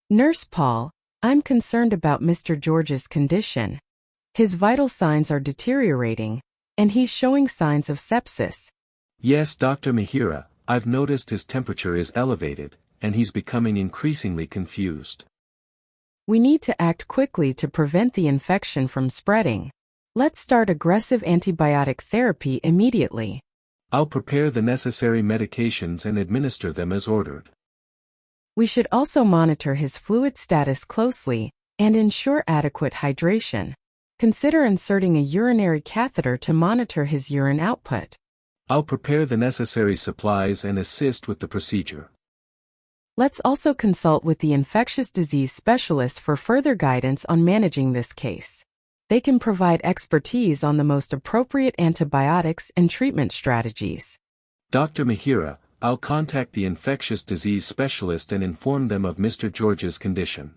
Nurse Paul, I'm concerned about Mr. George's condition. His vital signs are deteriorating, and he's showing signs of sepsis. Yes, Dr. Mihira, I've noticed his temperature is elevated, and he's becoming increasingly confused. We need to act quickly to prevent the infection from spreading. Let's start aggressive antibiotic therapy immediately. I'll prepare the necessary medications and administer them as ordered. We should also monitor his fluid status closely and ensure adequate hydration. Consider inserting a urinary catheter to monitor his urine output. I'll prepare the necessary supplies and assist with the procedure. Let's also consult with the infectious disease specialist for further guidance on managing this case. They can provide expertise on the most appropriate antibiotics and treatment strategies. Dr. Mihira, I'll contact the infectious disease specialist and inform them of Mr. George's condition.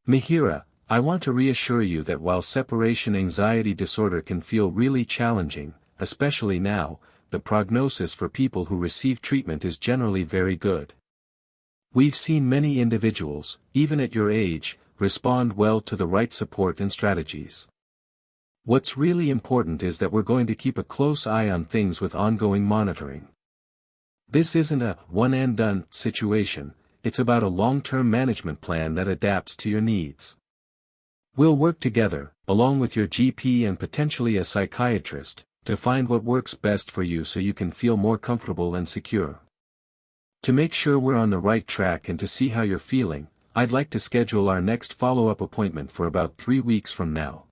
Mihira, I want to reassure you that while separation anxiety disorder can feel really challenging, especially now, the prognosis for people who receive treatment is generally very good. We've seen many individuals, even at your age, respond well to the right support and strategies. What's really important is that we're going to keep a close eye on things with ongoing monitoring. This isn't a one-and-done situation, it's about a long-term management plan that adapts to your needs. We'll work together, along with your GP and potentially a psychiatrist, to find what works best for you so you can feel more comfortable and secure. To make sure we're on the right track and to see how you're feeling, I'd like to schedule our next follow-up appointment for about 3 weeks from now.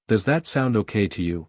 Does that sound okay to you?